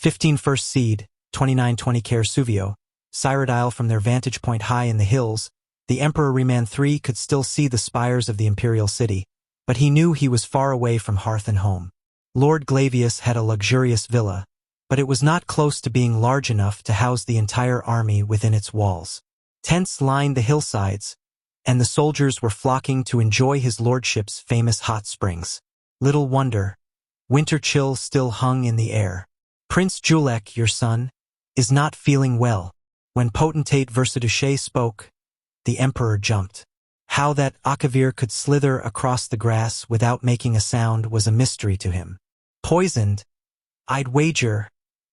15 First Seed, 2920 Care Suvio, Cyrodiil. From their vantage point high in the hills, the Emperor Riemann III could still see the spires of the imperial city, but he knew he was far away from hearth and home. Lord Glavius had a luxurious villa, but it was not close to being large enough to house the entire army within its walls. Tents lined the hillsides, and the soldiers were flocking to enjoy his lordship's famous hot springs. Little wonder, winter chill still hung in the air. Prince Julek, your son, is not feeling well. When potentate Versaduce spoke, the emperor jumped. How that Akavir could slither across the grass without making a sound was a mystery to him. Poisoned? I'd wager,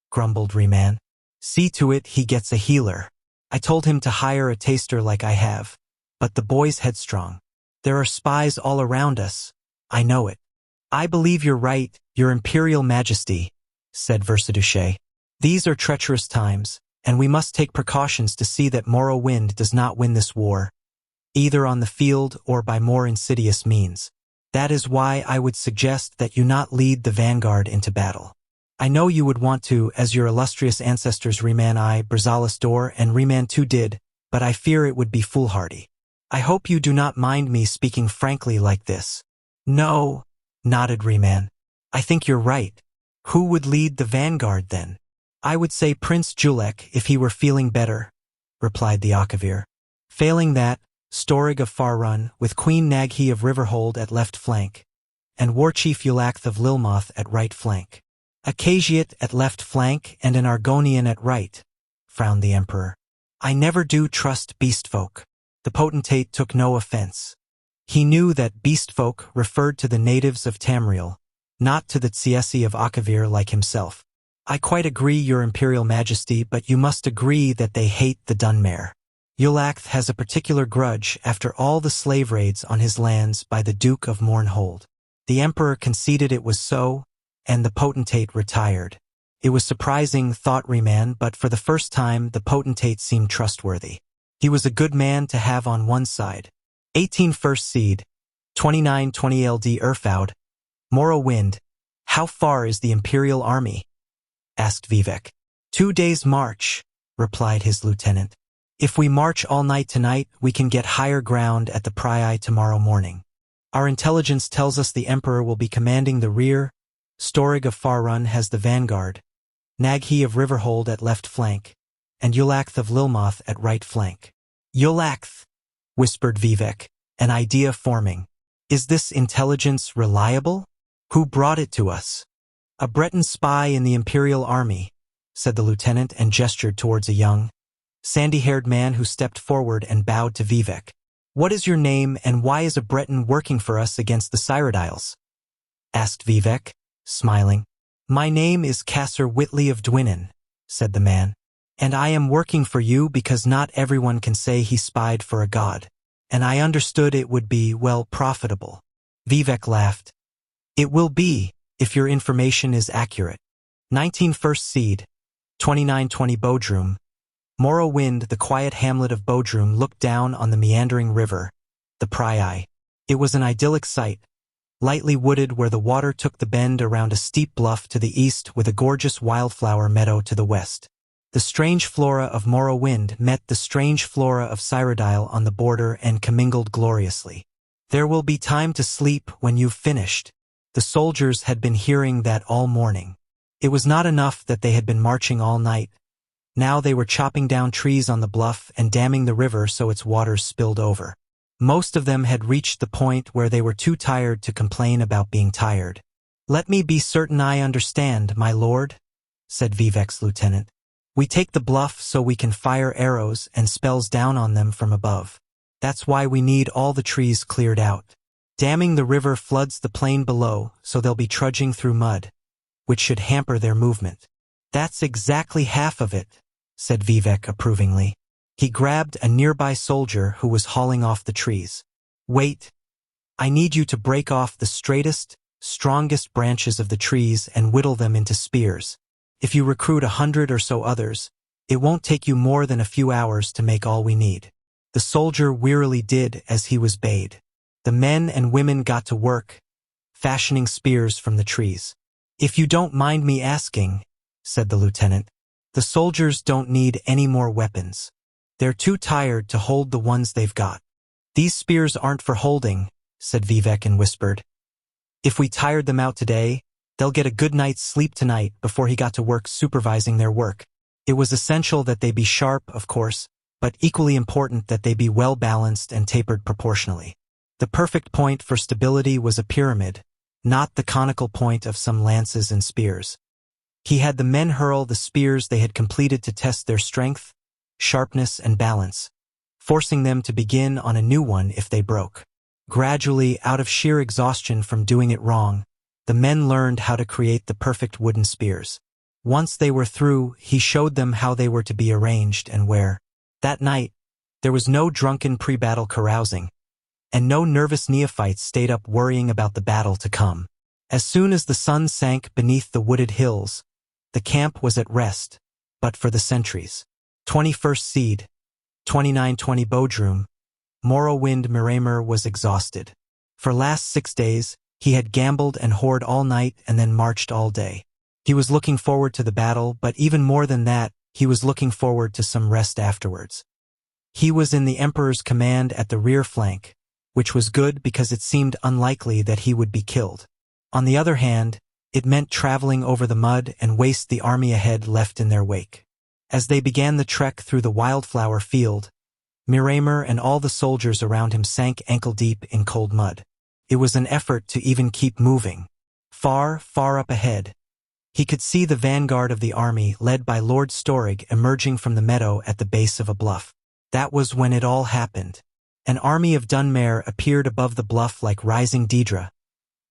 grumbled Riemann. See to it he gets a healer. I told him to hire a taster like I have, but the boy's headstrong. There are spies all around us. I know it. I believe you're right, your imperial majesty, said Versaduce. These are treacherous times, and we must take precautions to see that Morrowind does not win this war, either on the field or by more insidious means. That is why I would suggest that you not lead the vanguard into battle. I know you would want to, as your illustrious ancestors Riemann I, Brazalis Dor, and Riemann II did, but I fear it would be foolhardy. I hope you do not mind me speaking frankly like this. No, nodded Riemann. I think you're right. Who would lead the vanguard then? I would say Prince Julek if he were feeling better, replied the Akavir. Failing that, Storig of Farrun, with Queen Naghi of Riverhold at left flank, and Warchief Eulacth of Lilmoth at right flank. A Cagiat at left flank and an Argonian at right, frowned the emperor. I never do trust beastfolk. The potentate took no offense. He knew that beastfolk referred to the natives of Tamriel, not to the Tsiesi of Akavir like himself. I quite agree, your imperial majesty, but you must agree that they hate the Dunmare. Eulacth has a particular grudge after all the slave raids on his lands by the Duke of Mournhold. The emperor conceded it was so, and the potentate retired. It was surprising, thought Riemann, but for the first time the potentate seemed trustworthy. He was a good man to have on one side. 18 First Seed, 2920 LD Urfaud, Morrowind. How far is the imperial army? Asked Vivek. 2 days' march, replied his lieutenant. If we march all night tonight, we can get higher ground at the Prii tomorrow morning. Our intelligence tells us the emperor will be commanding the rear. Storig of Farrun has the vanguard, Naghi of Riverhold at left flank, and Eulacth of Lilmoth at right flank. Eulacth, whispered Vivek, an idea forming. Is this intelligence reliable? Who brought it to us? A Breton spy in the imperial army, said the lieutenant and gestured towards a young, sandy-haired man who stepped forward and bowed to Vivek. What is your name and why is a Breton working for us against the Cyrodiils? Asked Vivek, smiling. My name is Casser Whitley of Dwinnen, said the man, and I am working for you because not everyone can say he spied for a god, and I understood it would be, well, profitable. Vivek laughed. It will be, if your information is accurate. 19 First Seed, 2920 Bodrum. Morrowind, the quiet hamlet of Bodrum, looked down on the meandering river, the Prii. It was an idyllic sight, lightly wooded where the water took the bend around a steep bluff to the east with a gorgeous wildflower meadow to the west. The strange flora of Morrowind met the strange flora of Cyrodiil on the border and commingled gloriously. There will be time to sleep when you've finished. The soldiers had been hearing that all morning. It was not enough that they had been marching all night. Now they were chopping down trees on the bluff and damming the river so its waters spilled over. Most of them had reached the point where they were too tired to complain about being tired. Let me be certain I understand, my lord, said Vivek's lieutenant. We take the bluff so we can fire arrows and spells down on them from above. That's why we need all the trees cleared out. Damming the river floods the plain below, so they'll be trudging through mud, which should hamper their movement. That's exactly half of it, said Vivek approvingly. He grabbed a nearby soldier who was hauling off the trees. Wait. I need you to break off the straightest, strongest branches of the trees and whittle them into spears. If you recruit 100 or so others, it won't take you more than a few hours to make all we need. The soldier wearily did as he was bade. The men and women got to work, fashioning spears from the trees. If you don't mind me asking, said the lieutenant. The soldiers don't need any more weapons. They're too tired to hold the ones they've got. These spears aren't for holding, said Vivek and whispered. If we tired them out today, they'll get a good night's sleep tonight before he got to work supervising their work. It was essential that they be sharp, of course, but equally important that they be well-balanced and tapered proportionally. The perfect point for stability was a pyramid, not the conical point of some lances and spears. He had the men hurl the spears they had completed to test their strength, sharpness, and balance, forcing them to begin on a new one if they broke. Gradually, out of sheer exhaustion from doing it wrong, the men learned how to create the perfect wooden spears. Once they were through, he showed them how they were to be arranged and where. That night, there was no drunken pre-battle carousing, and no nervous neophytes stayed up worrying about the battle to come. As soon as the sun sank beneath the wooded hills, the camp was at rest, but for the sentries. 21st Seed, 2920 Bodrum, Morrowind Miramer was exhausted. For last 6 days, he had gambled and whored all night and then marched all day. He was looking forward to the battle, but even more than that, he was looking forward to some rest afterwards. He was in the Emperor's command at the rear flank, which was good because it seemed unlikely that he would be killed. On the other hand, it meant traveling over the mud and waste the army ahead left in their wake. As they began the trek through the wildflower field, Miramer and all the soldiers around him sank ankle-deep in cold mud. It was an effort to even keep moving. Far, far up ahead, he could see the vanguard of the army led by Lord Storig emerging from the meadow at the base of a bluff. That was when it all happened. An army of Dunmare appeared above the bluff like rising Daedra,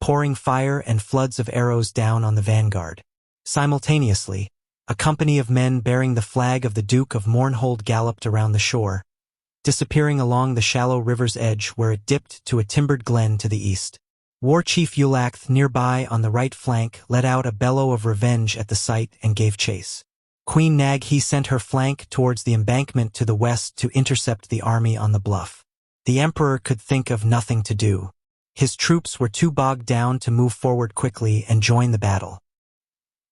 pouring fire and floods of arrows down on the vanguard. Simultaneously, a company of men bearing the flag of the Duke of Mournhold galloped around the shore, disappearing along the shallow river's edge where it dipped to a timbered glen to the east. War Chief Eulacth nearby on the right flank let out a bellow of revenge at the sight and gave chase. Queen Naghi sent her flank towards the embankment to the west to intercept the army on the bluff. The Emperor could think of nothing to do. His troops were too bogged down to move forward quickly and join the battle.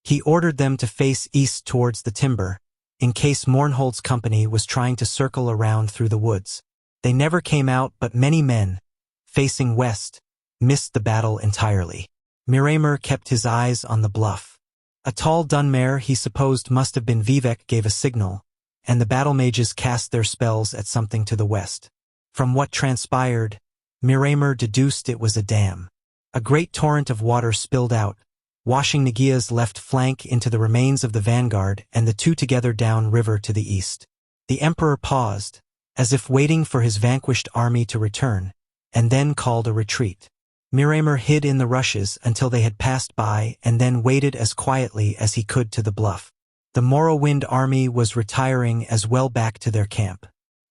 He ordered them to face east towards the timber, in case Mournhold's company was trying to circle around through the woods. They never came out, but many men, facing west, missed the battle entirely. Miramer kept his eyes on the bluff. A tall Dunmare he supposed must have been Vivek gave a signal, and the battle mages cast their spells at something to the west. From what transpired, Miramer deduced it was a dam. A great torrent of water spilled out, washing Nagia's left flank into the remains of the vanguard and the two together down river to the east. The Emperor paused, as if waiting for his vanquished army to return, and then called a retreat. Miramer hid in the rushes until they had passed by and then waited as quietly as he could to the bluff. The Morrowind army was retiring as well back to their camp.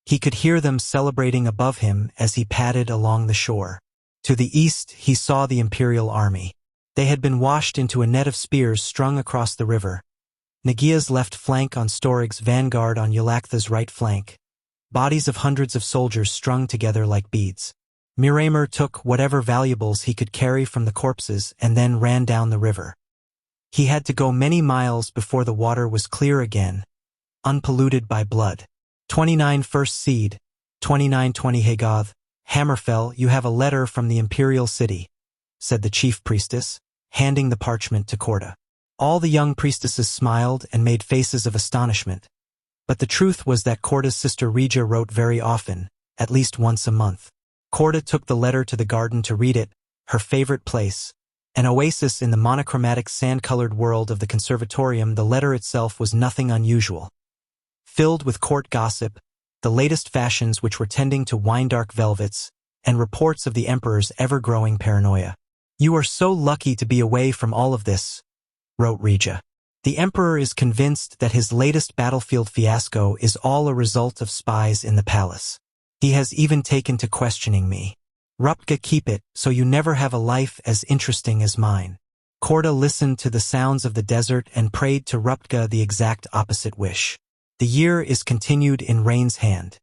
He could hear them celebrating above him as he padded along the shore. To the east, he saw the Imperial army. They had been washed into a net of spears strung across the river. Nagia's left flank on Storig's vanguard on Eulactha's right flank. Bodies of hundreds of soldiers strung together like beads. Miramer took whatever valuables he could carry from the corpses and then ran down the river. He had to go many miles before the water was clear again, unpolluted by blood. 29 First Seed, 2920 Hagoth, Hammerfell, you have a letter from the Imperial City, said the chief priestess, handing the parchment to Corda. All the young priestesses smiled and made faces of astonishment. But the truth was that Corda's sister Regia wrote very often, at least once a month. Corda took the letter to the garden to read it, her favorite place. An oasis in the monochromatic sand-colored world of the conservatorium, the letter itself was nothing unusual. Filled with court gossip, the latest fashions which were tending to wine-dark velvets, and reports of the Emperor's ever-growing paranoia. You are so lucky to be away from all of this, wrote Regia. The Emperor is convinced that his latest battlefield fiasco is all a result of spies in the palace. He has even taken to questioning me. Ruptka, keep it, so you never have a life as interesting as mine. Corda listened to the sounds of the desert and prayed to Ruptka the exact opposite wish. The year is continued in Rain's hand.